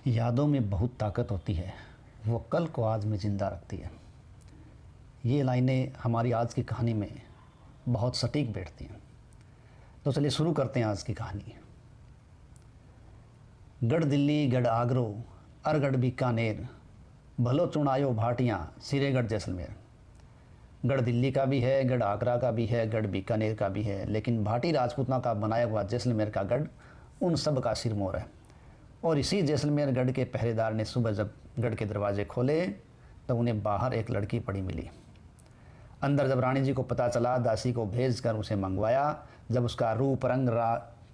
यादों में बहुत ताकत होती है, वो कल को आज में ज़िंदा रखती है। ये लाइनें हमारी आज की कहानी में बहुत सटीक बैठती हैं। तो चलिए शुरू करते हैं आज की कहानी। गढ़ दिल्ली, गढ़ आगरो, अरगढ़ बीकानेर, भलो चुनायो भाटियाँ, सिरेगढ़ जैसलमेर। गढ़ दिल्ली का भी है, गढ़ आगरा का भी है, गढ़ बीकानेर का भी है, लेकिन भाटी राजपूतना का बनाया हुआ जैसलमेर का गढ़ उन सब का सिरमौर है। और इसी जैसलमेर गढ़ के पहरेदार ने सुबह जब गढ़ के दरवाजे खोले तो उन्हें बाहर एक लड़की पड़ी मिली। अंदर जब रानी जी को पता चला, दासी को भेजकर उसे मंगवाया। जब उसका रूप, रंग,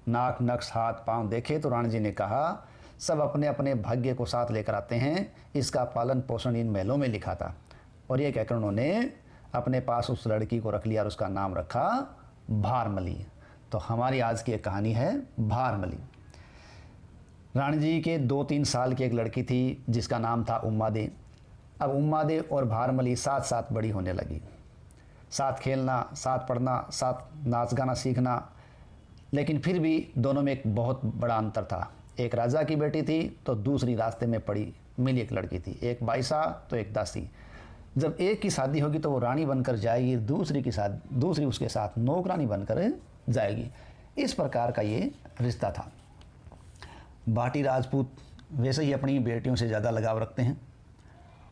नाक, नक्श, हाथ, पांव देखे तो रानी जी ने कहा, सब अपने अपने भाग्य को साथ लेकर आते हैं, इसका पालन पोषण इन महलों में लिखा था। और ये कहकर उन्होंने अपने पास उस लड़की को रख लिया और उसका नाम रखा भारमली। तो हमारी आज की एक कहानी है भारमली। रानी जी के 2-3 साल की एक लड़की थी जिसका नाम था उम्मादे। अब उम्मादे और भारमली साथ साथ बड़ी होने लगी, साथ खेलना, साथ पढ़ना, साथ नाच गाना सीखना। लेकिन फिर भी दोनों में एक बहुत बड़ा अंतर था। एक राजा की बेटी थी तो दूसरी रास्ते में पड़ी मिली एक लड़की थी, एक बाईसा तो एक दासी। जब एक की शादी होगी तो वो रानी बनकर जाएगी, दूसरी उसके साथ नौकरानी बनकर जाएगी। इस प्रकार का ये रिश्ता था। भाटी राजपूत वैसे ही अपनी बेटियों से ज़्यादा लगाव रखते हैं,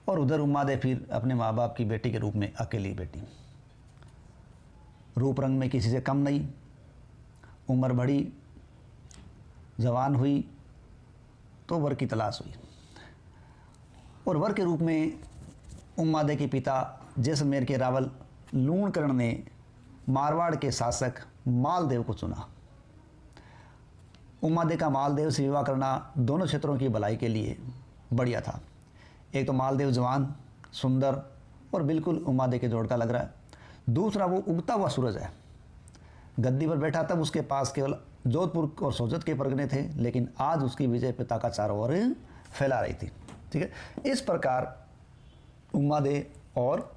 और उधर उम्मादे फिर अपने माँ बाप की बेटी के रूप में अकेली बेटी। रूप रंग में किसी से कम नहीं। उम्र बढ़ी, जवान हुई तो वर की तलाश हुई, और वर के रूप में उम्मादे के पिता जैसलमेर के रावल लूणकरण ने मारवाड़ के शासक मालदेव को चुना। उम्मादे का मालदेव से विवाह करना दोनों क्षेत्रों की भलाई के लिए बढ़िया था। एक तो मालदेव जवान, सुंदर और बिल्कुल उम्मादे के जोड़ का लग रहा है। दूसरा वो उगता हुआ सूरज है। गद्दी पर बैठा तब उसके पास केवल जोधपुर और सोजत के परगने थे, लेकिन आज उसकी विजय पताका चारों ओर फैला रही थी। ठीक है, इस प्रकार उम्मादे और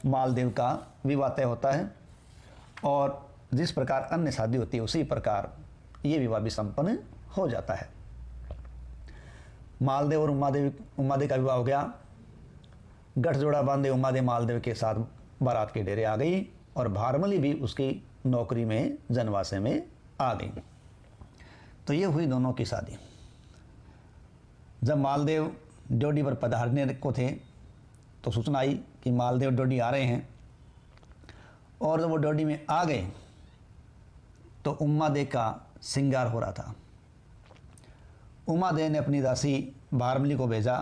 मालदेव का विवाह तय होता है, और जिस प्रकार अन्य शादी होती है उसी प्रकार ये विवाह भी संपन्न हो जाता है। मालदेव और उम्मादे का विवाह हो गया। गठजोड़ा बांधे उम्मादे मालदेव के साथ बारात के डेरे आ गई, और भारमली भी उसकी नौकरी में जनवासे में आ गई। तो ये हुई दोनों की शादी। जब मालदेव डोडी पर पधारने को थे तो सूचना आई कि मालदेव डोडी आ रहे हैं, और जब वो डोडी में आ गए तो उम्मादे का श्रृंगार हो रहा था। उम्मादे ने अपनी दासी भारमली को भेजा,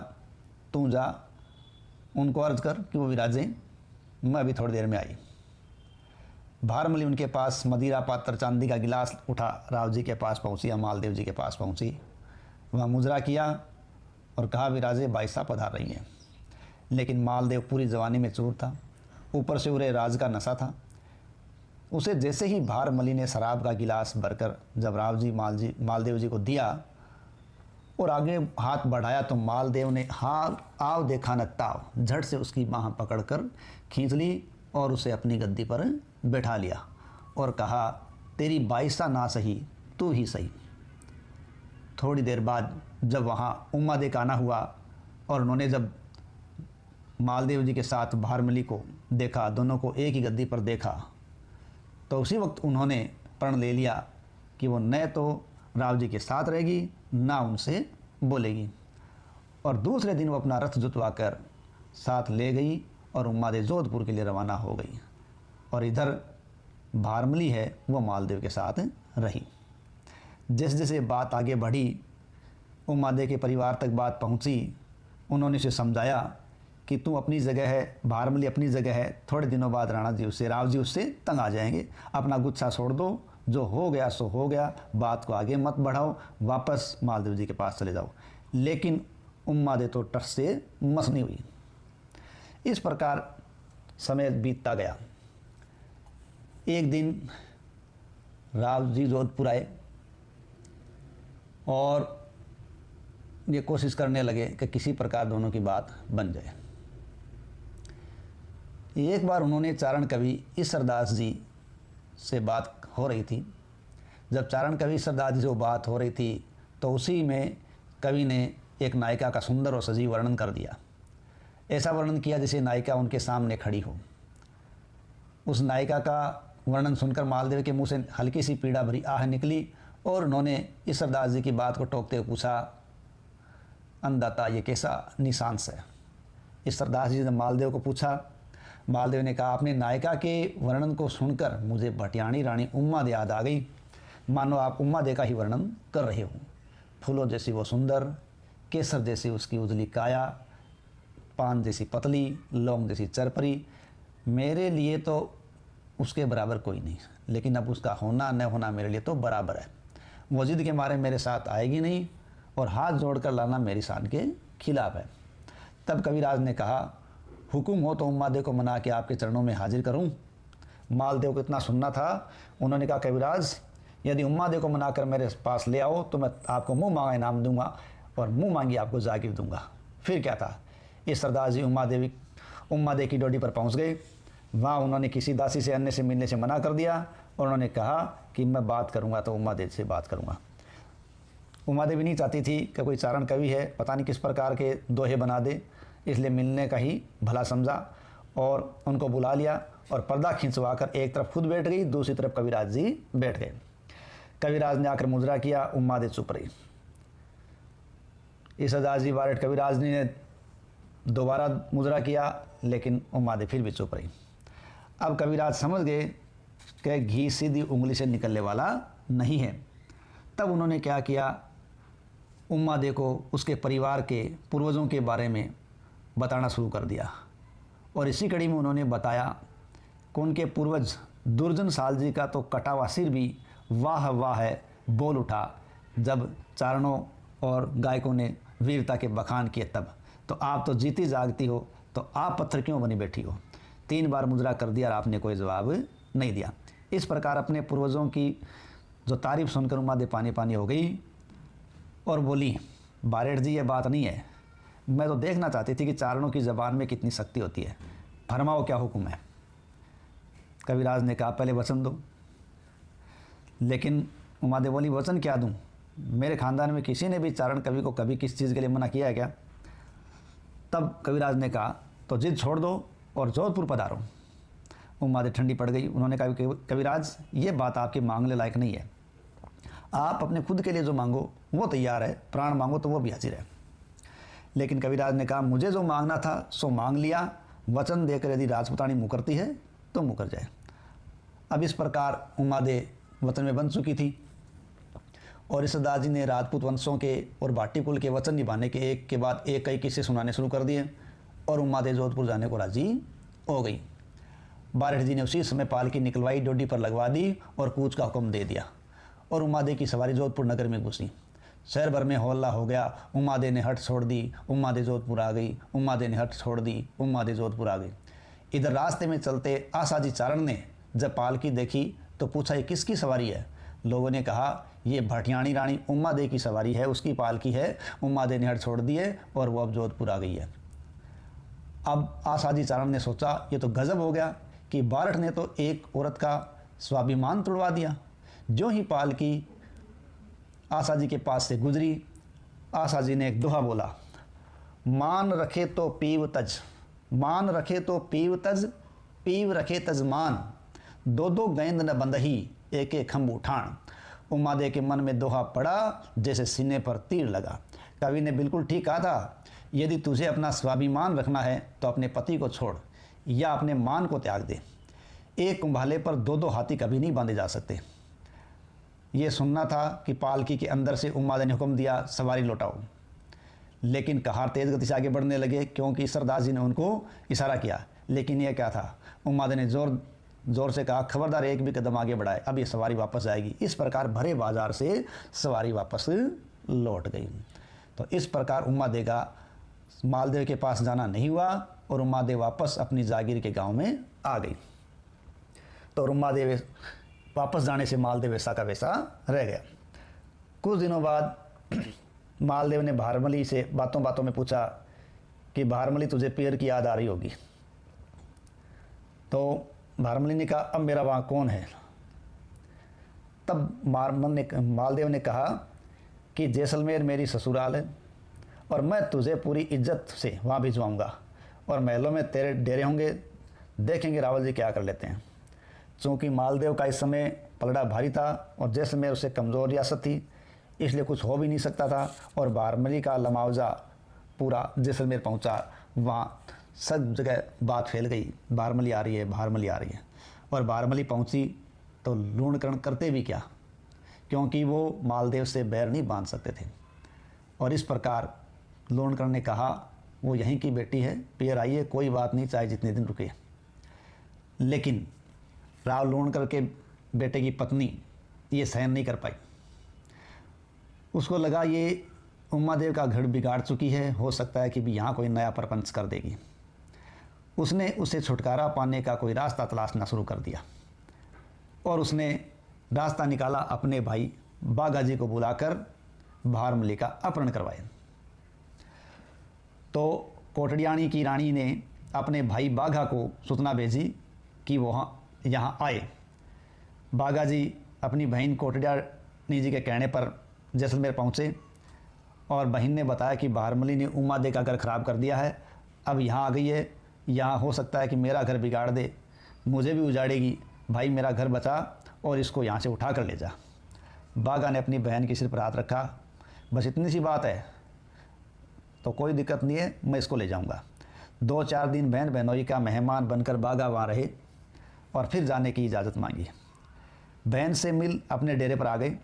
तू जा उनको अर्ज कर कि वो विराजें, मैं अभी थोड़ी देर में आई। भारमली उनके पास मदिरा पात्र, चांदी का गिलास उठा राव जी के पास पहुंची या मालदेव जी के पास पहुंची। वहाँ मुजरा किया और कहा, विराजे बाईसा पधार रही हैं। लेकिन मालदेव पूरी जवानी में चूर था, ऊपर से उरे राज का नशा था। उसे जैसे ही भारमली ने शराब का गिलास भरकर जब राव जी मालदेव जी को दिया और आगे हाथ बढ़ाया तो मालदेव ने हाँ आव देखा न ताव, झट से उसकी बाँह पकड़कर खींच ली और उसे अपनी गद्दी पर बैठा लिया और कहा, तेरी बाईसा ना सही तू ही सही। थोड़ी देर बाद जब वहाँ उम्मादे का आना हुआ और उन्होंने जब मालदेव जी के साथ भारमली को देखा, दोनों को एक ही गद्दी पर देखा, तो उसी वक्त उन्होंने प्रण ले लिया कि वो न तो राव जी के साथ रहेगी ना उनसे बोलेगी। और दूसरे दिन वो अपना रथ जुतवा कर साथ ले गई और उम्मादे जोधपुर के लिए रवाना हो गई। और इधर भारमली है वो मालदेव के साथ रही। जैसे जैसे बात आगे बढ़ी, उम्मादे के परिवार तक बात पहुंची। उन्होंने उसे समझाया कि तू अपनी जगह है, भारमली अपनी जगह है, थोड़े दिनों बाद राव जी उससे तंग आ जाएंगे, अपना गुस्सा छोड़ दो, जो हो गया सो हो गया, बात को आगे मत बढ़ाओ, वापस मालदेव जी के पास चले जाओ। लेकिन उम्मादे तो टस से मस नहीं हुई। इस प्रकार समय बीतता गया। एक दिन राव जी जोधपुर आए और ये कोशिश करने लगे कि किसी प्रकार दोनों की बात बन जाए। एक बार उन्होंने चारण कवि ईसरदास जी से बात हो रही थी। जब चारण कवि ईसरदास जी से बात हो रही थी तो उसी में कवि ने एक नायिका का सुंदर और सजीव वर्णन कर दिया। ऐसा वर्णन किया जैसे नायिका उनके सामने खड़ी हो। उस नायिका का वर्णन सुनकर मालदेव के मुंह से हल्की सी पीड़ा भरी आह निकली और उन्होंने इस सरदार जी की बात को टोकते हुए पूछा, अन्नदाता ये कैसा निशांस है? इस सरदार जी ने मालदेव को पूछा। मालदेव ने कहा, आपने नायिका के वर्णन को सुनकर मुझे भटियाणी रानी उम्माद याद आ गई, मानो आप उम्मादे का ही वर्णन कर रहे हो। फूलों जैसी वो सुंदर, केसर जैसी उसकी उजली काया, पान जैसी पतली, लौंग जैसी चरपरी। मेरे लिए तो उसके बराबर कोई नहीं, लेकिन अब उसका होना न होना मेरे लिए तो बराबर है। वो जिद के मारे मेरे साथ आएगी नहीं और हाथ जोड़कर लाना मेरी शान के खिलाफ है। तब कविराज ने कहा, हुक्म हो तो उम्मादे को मना के आपके चरणों में हाजिर करूं। मालदेव को इतना सुनना था। उन्होंने कहा, कविराज यदि उम्मादे को मनाकर मेरे पास ले आओ तो मैं आपको मुंह मांगा इनाम दूंगा और मुंह मांगी आपको जागीर दूंगा। फिर क्या था, इस सरदार जी उम्मादे की डोडी पर पहुंच गए। वहाँ उन्होंने किसी दासी से अन्य से मिलने से मना कर दिया और उन्होंने कहा कि मैं बात करूंगा तो उम्मादे से बात करूंगा। उम्मादे भी नहीं चाहती थी कि कोई चारण कवि है, पता नहीं किस प्रकार के दोहे बना दे, इसलिए मिलने का ही भला समझा और उनको बुला लिया और पर्दा खिंचवा कर एक तरफ खुद बैठ गई, दूसरी तरफ कविराज जी बैठ गए। कविराज ने आकर मुजरा किया, उम्मादे चुप रही। इस सरदार जी बारट कविराज ने दोबारा मुजरा किया, लेकिन उम्मादे फिर भी चुप रही। अब कविराज समझ गए कि घी सीधी उंगली से निकलने वाला नहीं है। तब उन्होंने क्या किया, उम्मादे को उसके परिवार के पूर्वजों के बारे में बताना शुरू कर दिया और इसी कड़ी में उन्होंने बताया कि उनके पूर्वज दुर्जन साल जी का तो कटा हुआ सिर भी वाह वाह है बोल उठा जब चारणों और गायकों ने वीरता के बखान किए तब। तो आप तो जीती जागती हो, तो आप पत्थर क्यों बनी बैठी हो? 3 बार मुजरा कर दिया और आपने कोई जवाब नहीं दिया। इस प्रकार अपने पूर्वजों की जो तारीफ सुनकर उम्मादे पानी पानी हो गई और बोली, बारेठ जी ये बात नहीं है, मैं तो देखना चाहती थी कि चारणों की ज़बान में कितनी शक्ति होती है, फरमाओ क्या हुक्म है। कविराज ने कहा, पहले वचन दो। लेकिन उम्मादे बोली, वचन क्या दूं? मेरे ख़ानदान में किसी ने भी चारण कवि को कभी किस चीज़ के लिए मना किया है क्या? तब कविराज ने कहा, तो जिद छोड़ दो और जोधपुर पधारो। उम्मादे ठंडी पड़ गई। उन्होंने कहा, कविराज ये बात आपके मांगने लायक नहीं है, आप अपने खुद के लिए जो मांगो वो तैयार है, प्राण मांगो तो वो भी हाजिर है। लेकिन कविराज ने कहा, मुझे जो मांगना था सो मांग लिया, वचन देकर यदि राजपुतानी मुकरती है तो मुकर जाए। अब इस प्रकार उम्मादे वचन में बन चुकी थी और इस सरदार जी ने राजपूत वंशों के और भाटी कुल के वचन निभाने के एक के बाद एक कई किस्से सुनाने शुरू कर दिए और उम्मादे जोधपुर जाने को राजी हो गई। बारेठ जी ने उसी समय पालकी निकलवाई, डोडी पर लगवा दी और कूच का हुक्म दे दिया और उम्मादे की सवारी जोधपुर नगर में घुसी। शहर भर में होल्ला हो गया, उम्मादे ने हट छोड़ दी, उम्मादे जोधपुर आ गई, उम्मादे ने हट छोड़ दी, उम्मादे जोधपुर आ गई। इधर रास्ते में चलते आसाजी चारण ने जब पालकी देखी तो पूछा, ये किसकी सवारी है? लोगों ने कहा, ये भटियाणी रानी उम्मादे की सवारी है, उसकी पालकी है, उम्मादे ने हट छोड़ दिए और वो अब जोधपुर आ गई है। अब आसाजी चारण ने सोचा, ये तो गजब हो गया कि बारठ ने तो एक औरत का स्वाभिमान तोड़वा दिया। जो ही पालकी आसाजी के पास से गुजरी, आसाजी ने एक दोहा बोला, मान रखे तो पीव तज, मान रखे तो पीव तज, पीव रखे तजमान, दो दो गेंद न बंदही, एक एक खम्भ उठान। उम्मादे के मन में दोहा पड़ा जैसे सीने पर तीर लगा। कवि ने बिल्कुल ठीक कहा था, यदि तुझे अपना स्वाभिमान रखना है तो अपने पति को छोड़ या अपने मान को त्याग दे। एक कुंभाले पर 2-2 हाथी कभी नहीं बांधे जा सकते। ये सुनना था कि पालकी के अंदर से उम्मादे ने हुक्म दिया, सवारी लौटाओ। लेकिन कहार तेज गति से आगे बढ़ने लगे क्योंकि सरदार जी ने उनको इशारा किया। लेकिन यह क्या था, उम्मादे ने जोर से कहा, खबरदार एक भी कदम आगे बढ़ाए, अब ये सवारी वापस जाएगी। इस प्रकार भरे बाजार से सवारी वापस लौट गई। तो इस प्रकार उम्मादे का मालदेव के पास जाना नहीं हुआ और उम्मादे वापस अपनी जागीर के गांव में आ गई। तो उम्मादे वापस जाने से मालदेव वैसा का वैसा रह गया। कुछ दिनों बाद मालदेव ने भारमली से बातों बातों में पूछा कि भारमली तुझे पीर की याद आ रही होगी। तो भारमली ने कहा, अब मेरा वहाँ कौन है? तब मालदेव ने कहा कि जैसलमेर मेरी ससुराल है और मैं तुझे पूरी इज्जत से वहाँ भिजवाऊँगा और महलों में तेरे डेरे होंगे, देखेंगे रावल जी क्या कर लेते हैं। चूँकि मालदेव का इस समय पलड़ा भारी था और जैसलमेर उससे कमज़ोर रियासत थी, इसलिए कुछ हो भी नहीं सकता था। और बारमली का लमावजा पूरा जैसलमेर पहुंचा। वहाँ सब जगह बात फैल गई, बारमली आ रही है, बारमली आ रही है। और बारमली पहुंची तो लूणकरण करते भी क्या, क्योंकि वो मालदेव से बैर नहीं बांध सकते थे। और इस प्रकार लूणकरण ने कहा वो यहीं की बेटी है, फिर आइए, कोई बात नहीं, चाहे जितने दिन रुके। लेकिन राव लूणकर के बेटे की पत्नी ये सहन नहीं कर पाई। उसको लगा ये उमादेव का घर बिगाड़ चुकी है, हो सकता है कि भी यहाँ कोई नया प्रपंच कर देगी। उसने उसे छुटकारा पाने का कोई रास्ता तलाशना शुरू कर दिया और उसने रास्ता निकाला अपने भाई बाघाजी को बुलाकर भारमली का अपहरण करवाया। तो कोटड़ियाणी की रानी ने अपने भाई बाघा को सूचना भेजी कि वो यहाँ आए। बाघाजी अपनी बहन कोटड़ियाणी जी के कहने पर जैसलमेर पहुँचे और बहन ने बताया कि भारमली ने उमादे का घर ख़राब कर दिया है, अब यहाँ आ गई है, यहाँ हो सकता है कि मेरा घर बिगाड़ दे, मुझे भी उजाड़ेगी। भाई मेरा घर बचा और इसको यहाँ से उठा कर ले जा। बाघा ने अपनी बहन के सिर पर हाथ रखा, बस इतनी सी बात है तो कोई दिक्कत नहीं है, मैं इसको ले जाऊँगा। 2-4 दिन बहन बहनोई का मेहमान बनकर बाघा वहाँ रहे और फिर जाने की इजाज़त मांगी। बहन से मिल अपने डेरे पर आ गए।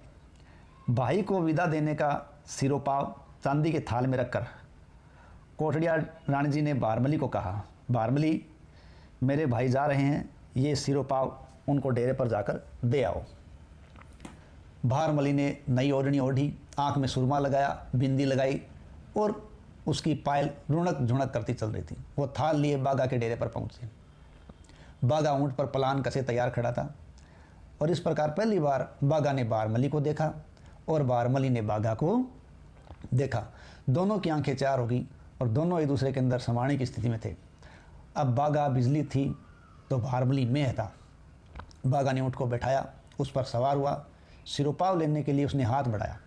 भाई को विदा देने का सिरोपाव चांदी के थाल में रखकर कोटड़िया रानी जी ने भारमली को कहा, भारमली मेरे भाई जा रहे हैं, ये सिरोपाव उनको डेरे पर जाकर दे आओ। भारमली ने नई ओढ़नी ओढ़ी, आँख में सुरमा लगाया, बिंदी लगाई और उसकी पायल रुणक झुणक करती चल रही थी। वो थाल लिए बाघा के डेरे पर पहुँचे। बाघा ऊँट पर पलान कसे तैयार खड़ा था और इस प्रकार पहली बार बाघा ने भारमली को देखा और भारमली ने बाघा को देखा। दोनों की आंखें चार हो गई और दोनों एक दूसरे के अंदर समाने की स्थिति में थे। अब बाघा बिजली थी तो भारमली मेह था। बाघा ने ऊँट को बैठाया, उस पर सवार हुआ, सिरोपाव लेने के लिए उसने हाथ बढ़ाया।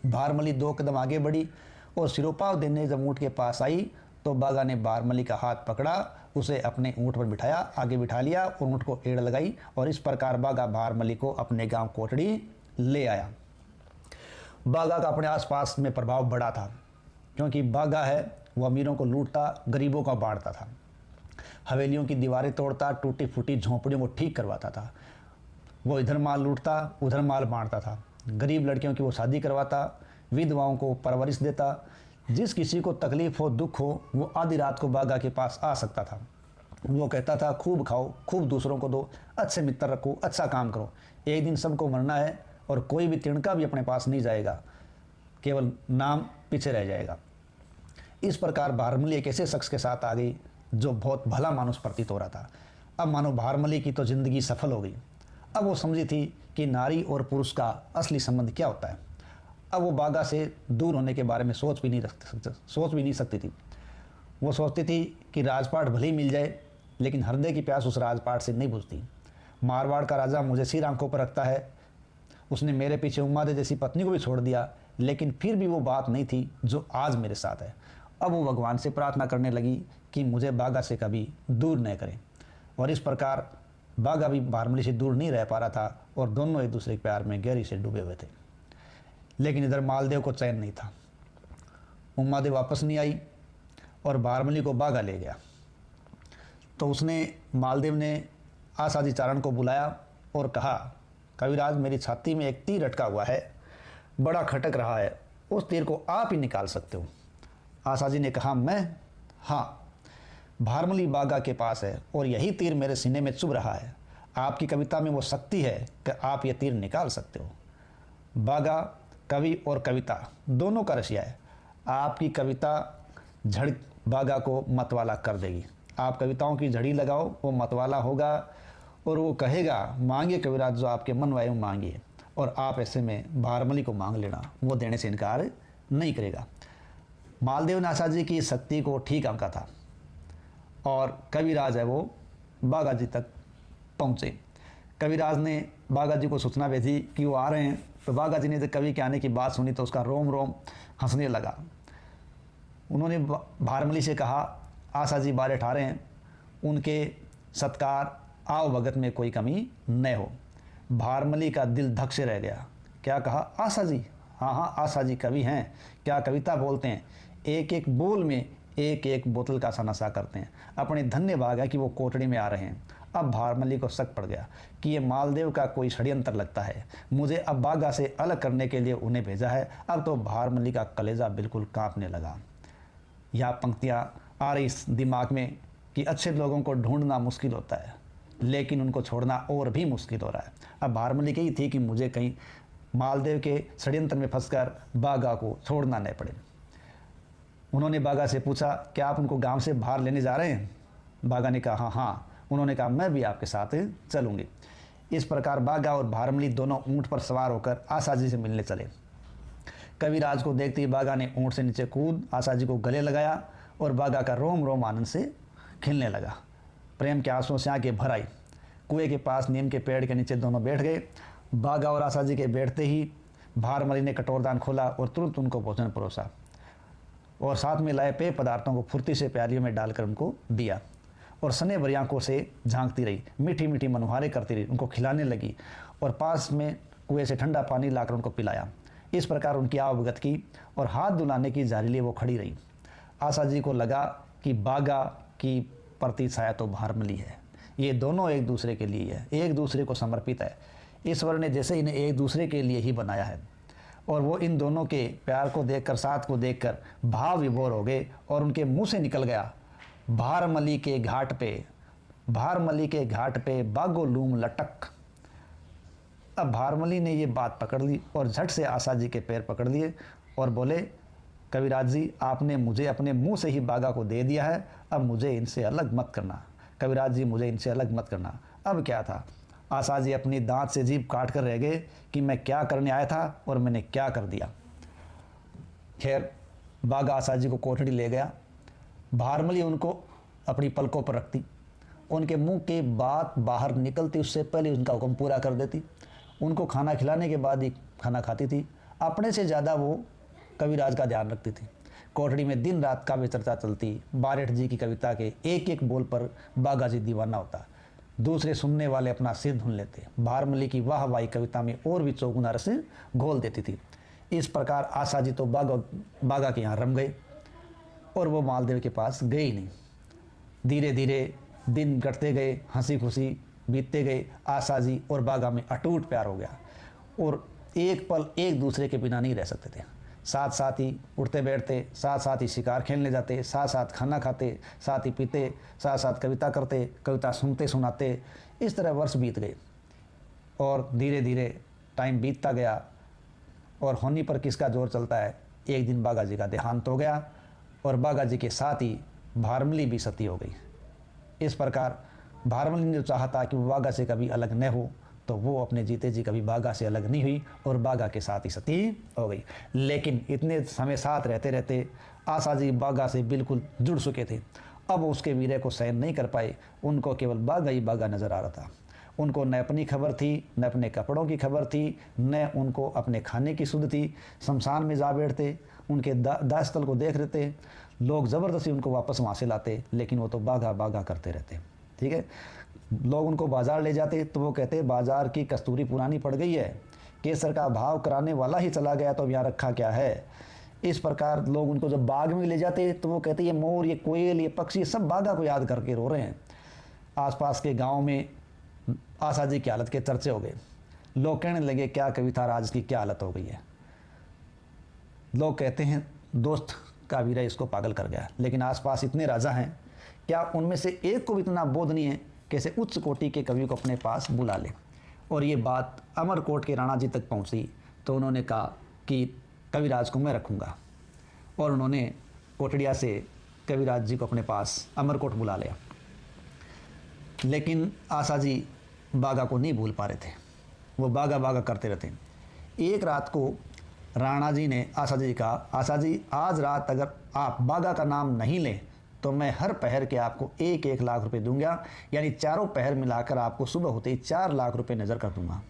भारमली 2 कदम आगे बढ़ी और सिरोपाव देने जब ऊँट के पास आई तो बाघा ने भारमली का हाथ पकड़ा, उसे अपने ऊँट पर बिठाया, आगे बिठा लिया और ऊँट को एड़ लगाई और इस प्रकार बाघा भारमली को अपने गांव कोटड़ी ले आया। बाघा का अपने आसपास में प्रभाव बढ़ा था, क्योंकि बाघा है वो अमीरों को लूटता, गरीबों का बांटता था, हवेलियों की दीवारें तोड़ता, टूटी फूटी झोंपड़ियों को ठीक करवाता था। वो इधर माल लूटता, उधर माल बांटता था, गरीब लड़कियों की वो शादी करवाता, विधवाओं को परवरिश देता। जिस किसी को तकलीफ हो, दुख हो, वो आधी रात को बाघा के पास आ सकता था। वो कहता था खूब खाओ, खूब दूसरों को दो, अच्छे मित्र रखो, अच्छा काम करो, एक दिन सबको मरना है और कोई भी तिनका भी अपने पास नहीं जाएगा, केवल नाम पीछे रह जाएगा। इस प्रकार भारमली एक ऐसे शख्स के साथ आ गई जो बहुत भला मानुस प्रतीत हो रहा था। अब मानो भारमली की तो ज़िंदगी सफल हो गई। अब वो समझी थी कि नारी और पुरुष का असली संबंध क्या होता है। अब वो बाघा से दूर होने के बारे में सोच भी नहीं सकती थी। वो सोचती थी कि राजपाट भले ही मिल जाए, लेकिन हृदय की प्यास उस राजपाट से नहीं बुझती। मारवाड़ का राजा मुझे सिर आंखों पर रखता है, उसने मेरे पीछे उमादे जैसी पत्नी को भी छोड़ दिया, लेकिन फिर भी वो बात नहीं थी जो आज मेरे साथ है। अब वो भगवान से प्रार्थना करने लगी कि मुझे बाघा से कभी दूर न करें। और इस प्रकार बाघा भी भारमली से दूर नहीं रह पा रहा था और दोनों एक दूसरे के प्यार में गहरी से डूबे हुए थे। लेकिन इधर मालदेव को चैन नहीं था। उमादेव वापस नहीं आई और भारमली को बाघा ले गया। तो उसने मालदेव ने आसाजी चारण को बुलाया और कहा, कविराज मेरी छाती में एक तीर अटका हुआ है, बड़ा खटक रहा है, उस तीर को आप ही निकाल सकते हो। आसाजी ने कहा, मैं? हाँ, भारमली बाघा के पास है और यही तीर मेरे सीने में चुभ रहा है। आपकी कविता में वो शक्ति है कि आप ये तीर निकाल सकते हो। बाघा कवि और कविता दोनों का रसिया है। आपकी कविता झड़ बाघा को मतवाला कर देगी। आप कविताओं की झड़ी लगाओ, वो मतवाला होगा और वो कहेगा, मांगिए कविराज जो आपके मन वायु मांगिए। और आप ऐसे में भारमली को मांग लेना, वो देने से इनकार नहीं करेगा। मालदेव ने आसाजी की शक्ति को ठीक आंका था और कविराज है वो बाघा जी तक पहुँचे। कविराज ने बाघा जी को सूचना भेजी कि वो आ रहे हैं। तो बाघा जी ने जब कवि के आने की बात सुनी तो उसका रोम रोम हंसने लगा। उन्होंने भारमली से कहा, आशा जी बारे ठारे हैं, उनके सत्कार आव भगत में कोई कमी न हो। भारमली का दिल धक से रह गया। क्या कहा? आशा जी? हाँ हाँ, आशा जी कवि हैं, क्या कविता बोलते हैं, एक एक बोल में एक एक बोतल का सा नशा करते हैं। अपने धन्य भाग है कि वो कोटड़ी में आ रहे हैं। अब भारमली को शक पड़ गया कि ये मालदेव का कोई षड्यंत्र लगता है, मुझे अब बागा से अलग करने के लिए उन्हें भेजा है। अब तो भारमली का कलेजा बिल्कुल कांपने लगा। यह पंक्तियाँ आ रही इस दिमाग में कि अच्छे लोगों को ढूंढना मुश्किल होता है, लेकिन उनको छोड़ना और भी मुश्किल हो रहा है। अब भारमली की थी कि मुझे कहीं मालदेव के षड्यंत्र में फंसकर बागा को छोड़ना न पड़े। उन्होंने बागा से पूछा, क्या आप उनको गांव से बाहर लेने जा रहे हैं? बागा ने कहा, हाँ हाँ। उन्होंने कहा, मैं भी आपके साथ चलूँगी। इस प्रकार बागा और भारमली दोनों ऊँट पर सवार होकर आशा जी से मिलने चले। कविराज को देखते ही बागा ने ऊँट से नीचे कूद आशा जी को गले लगाया और बागा का रोम रोम आनंद से खिलने लगा। प्रेम के आंसुओं से आंखें भर आई। कुएं के पास नीम के पेड़ के नीचे दोनों बैठ गए। बागा और आशा जी के बैठते ही भारमली ने कटोरदान खोला और तुरंत उनको भोजन परोसा और साथ में लाए पेय पदार्थों को फुर्ती से प्यालियों में डालकर उनको दिया और सने भरी आंखों से झांकती रही, मीठी मीठी मनोहारे करती रही, उनको खिलाने लगी और पास में कुएं से ठंडा पानी लाकर उनको पिलाया। इस प्रकार उनकी आवभगत की और हाथ दुलाने की जारी लिए वो खड़ी रही। आशा जी को लगा कि बागा की प्रति छाया तो भारमली है, ये दोनों एक दूसरे के लिए है, एक दूसरे को समर्पित है। ईश्वर ने जैसे इन्हें एक दूसरे के लिए ही बनाया है। और वो इन दोनों के प्यार को देखकर, साथ को देखकर भाव विभोर हो गए और उनके मुंह से निकल गया, भारमली के घाट पे, भारमली के घाट पे बागो लूम लटक। अब भारमली ने ये बात पकड़ ली और झट से आशा जी के पैर पकड़ लिए और बोले, कविराज जी, आपने मुझे अपने मुंह से ही बागा को दे दिया है, अब मुझे इनसे अलग मत करना। कविराज जी, मुझे इनसे अलग मत करना। अब क्या था? आशा जी अपनी दांत से जीभ काट कर रह गए कि मैं क्या करने आया था और मैंने क्या कर दिया। खैर, बागा आशा जी को कोठड़ी ले गया। भारमली उनको अपनी पलकों पर रखती, उनके मुंह की बात बाहर निकलती उससे पहले उनका हुक्म पूरा कर देती, उनको खाना खिलाने के बाद ही खाना खाती थी। अपने से ज़्यादा वो कविराज का ध्यान रखती थी। कोठड़ी में दिन रात काव्य चर्चा चलती। बारेठ जी की कविता के एक एक बोल पर बागा जी दीवाना होता। दूसरे सुनने वाले अपना सिर धुन लेते। भारमली की वाहवाही कविता में और भी चौगुना रस घोल देती थी। इस प्रकार आशा जी तो बागा के यहाँ रम गए और वो मालदेव के पास गए ही नहीं। धीरे धीरे दिन कटते गए, हंसी खुशी बीतते गए। आशा जी और बागा में अटूट प्यार हो गया और एक पल एक दूसरे के बिना नहीं रह सकते थे। साथ साथ ही उठते बैठते, साथ साथ ही शिकार खेलने जाते, साथ साथ खाना खाते, साथ ही पीते, साथ साथ कविता करते, कविता सुनते सुनाते। इस तरह वर्ष बीत गए और धीरे धीरे टाइम बीतता गया और होनी पर किसका जोर चलता है। एक दिन बागा जी का देहांत हो गया और बागा जी के साथ ही भारमली भी सती हो गई। इस प्रकार भारमली ने चाहता कि वो बागा से कभी अलग न हो, तो वो अपने जीते जी कभी बागा से अलग नहीं हुई और बागा के साथ ही सती हो गई। लेकिन इतने समय साथ रहते रहते आशा जी बागा से बिल्कुल जुड़ चुके थे। अब उसके वीर्य को सहन नहीं कर पाए। उनको केवल बागा ही बागा नजर आ रहा था। उनको न अपनी खबर थी, न अपने कपड़ों की खबर थी, न उनको अपने खाने की सुध थी। शमशान में जा बैठते, उनके दास्थल को देख रहते, लोग ज़बरदस्ती उनको वापस वहाँ से लाते, लेकिन वो तो बागा बागा करते रहते। ठीक है, लोग उनको बाज़ार ले जाते तो वो कहते बाज़ार की कस्तूरी पुरानी पड़ गई है, केसर का भाव कराने वाला ही चला गया तो अब यहाँ रखा क्या है। इस प्रकार लोग उनको जब बाग में ले जाते तो वो कहते ये मोर, ये कोयल, ये पक्षी सब बागा को याद करके रो रहे हैं। आसपास के गांव में आशा जी की हालत के चर्चे हो गए। लोग कहने लगे क्या कविता राज की क्या हालत हो गई है। लोग कहते हैं दोस्त का वीरा इसको पागल कर गया। लेकिन आसपास इतने राजा हैं, क्या उनमें से एक को भी इतना बोध नहीं है कैसे उच्च कोटि के कवि को अपने पास बुला ले। और ये बात अमरकोट के राणा जी तक पहुंची तो उन्होंने कहा कि कविराज को मैं रखूंगा और उन्होंने कोटड़िया से कविराज जी को अपने पास अमरकोट बुला लिया। लेकिन आशा जी बागा को नहीं भूल पा रहे थे, वो बागा बागा करते रहते। एक रात को राणा जी ने आशा जी कहा, आशा जी आज रात अगर आप बागा का नाम नहीं लें तो मैं हर पहर के आपको 1-1 लाख रुपए दूंगा, यानी चारों पहर मिलाकर आपको सुबह होते ही 4 लाख रुपए नज़र कर दूंगा।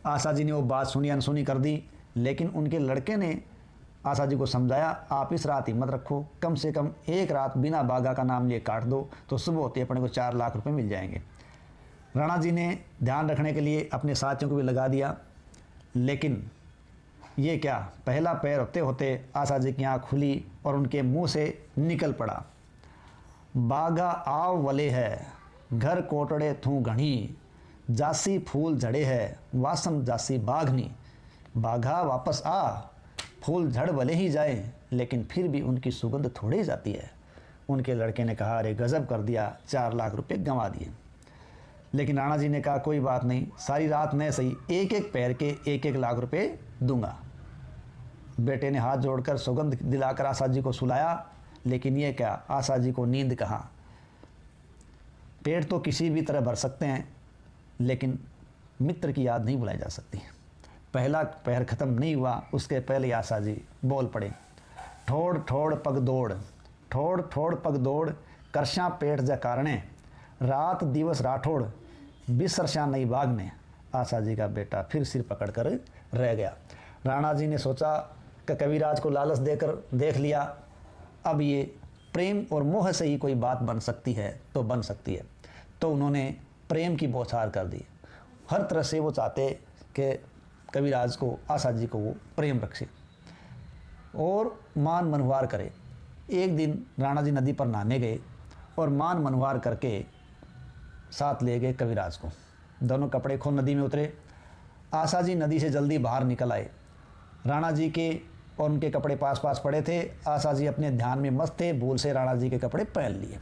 आशा जी ने वो बात सुनी अनसुनी कर दी, लेकिन उनके लड़के ने आशा जी को समझाया, आप इस रात हिम्मत रखो, कम से कम एक रात बिना बागा का नाम लिए काट दो तो सुबह होते अपने को 4 लाख रुपए मिल जाएंगे। राणा जी ने ध्यान रखने के लिए अपने साथियों को भी लगा दिया, लेकिन ये क्या, पहला पैर होते होते आशा जी की आँख खुली और उनके मुंह से निकल पड़ा, बागा आव वले है, घर कोटड़े थू घणी, जासी फूल झड़े है, वासन जासी बाघनी। बाघा वापस आ, फूल झड़ भले ही जाए लेकिन फिर भी उनकी सुगंध थोड़ी जाती है। उनके लड़के ने कहा, अरे गजब कर दिया, 4 लाख रुपए गंवा दिए। लेकिन राणा जी ने कहा, कोई बात नहीं, सारी रात न सही, एक एक पैर के 1-1 लाख रुपए दूंगा। बेटे ने हाथ जोड़कर सुगंध दिलाकर आशा जी को सुलाया, लेकिन ये क्या, आशा जी को नींद कहाँ। पेट तो किसी भी तरह भर सकते हैं, लेकिन मित्र की याद नहीं भुलाई जा सकती। पहला पैर खत्म नहीं हुआ, उसके पहले आशा जी बोल पड़े, ठोड़ ठोड़ पग दौड़, ठोड़ ठोड़ पग दौड़, करशा पेट जा कारणे, रात दिवस राठौड़, बिसरशा नहीं बागने। आशा जी का बेटा फिर सिर पकड़कर रह गया। राणा जी ने सोचा कि कविराज को लालच देकर देख लिया, अब ये प्रेम और मोह से ही कोई बात बन सकती है तो बन सकती है। तो उन्होंने प्रेम की बौछार कर दी। हर तरह से वो चाहते कि कविराज को, आशा जी को वो प्रेम रखे और मान मनवार करे। एक दिन राणा जी नदी पर नहाने गए और मान मनवार करके साथ ले गए कविराज को। दोनों कपड़े खोल नदी में उतरे। आशा जी नदी से जल्दी बाहर निकल आए। राणा जी के और उनके कपड़े पास पास पड़े थे। आशा जी अपने ध्यान में मस्त थे, भूल से राणा जी के कपड़े पहन लिए।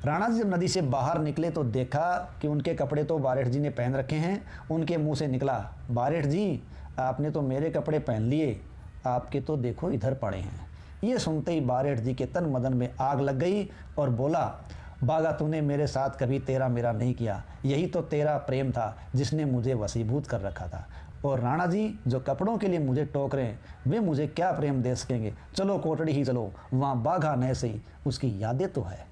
राणा जी जब नदी से बाहर निकले तो देखा कि उनके कपड़े तो बारेठ जी ने पहन रखे हैं। उनके मुंह से निकला, बारेठ जी आपने तो मेरे कपड़े पहन लिए, आपके तो देखो इधर पड़े हैं। ये सुनते ही बारेठ जी के तन मदन में आग लग गई और बोला, बागा तूने मेरे साथ कभी तेरा मेरा नहीं किया, यही तो तेरा प्रेम था जिसने मुझे वसीभूत कर रखा था। और राणा जी जो कपड़ों के लिए मुझे टोक रहे हैं, वे मुझे क्या प्रेम दे सकेंगे। चलो कोटड़ी ही चलो, वहाँ बाघा न सही, उसकी यादें तो है।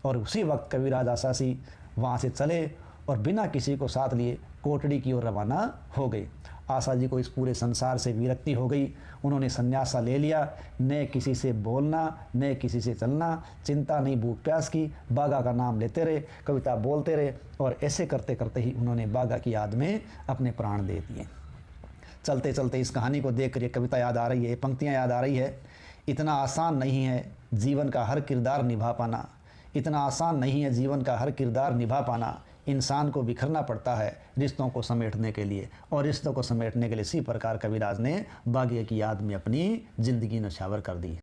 और उसी वक्त कविराज आशा जी वहाँ से चले और बिना किसी को साथ लिए कोटड़ी की ओर रवाना हो गए। आशा जी को इस पूरे संसार से विरक्ति हो गई। उन्होंने संन्यासा ले लिया, न किसी से बोलना, न किसी से चलना, चिंता नहीं भूख प्यास की, बागा का नाम लेते रहे, कविता बोलते रहे। और ऐसे करते करते ही उन्होंने बागा की याद में अपने प्राण दे दिए। चलते चलते इस कहानी को देख कर ये कविता याद आ रही है, पंक्तियाँ याद आ रही है। इतना आसान नहीं है जीवन का हर किरदार निभा पाना, इतना आसान नहीं है जीवन का हर किरदार निभा पाना। इंसान को बिखरना पड़ता है रिश्तों को समेटने के लिए, और रिश्तों को समेटने के लिए इसी प्रकार कविराज ने बागे की याद में अपनी ज़िंदगी नौछावर कर दी।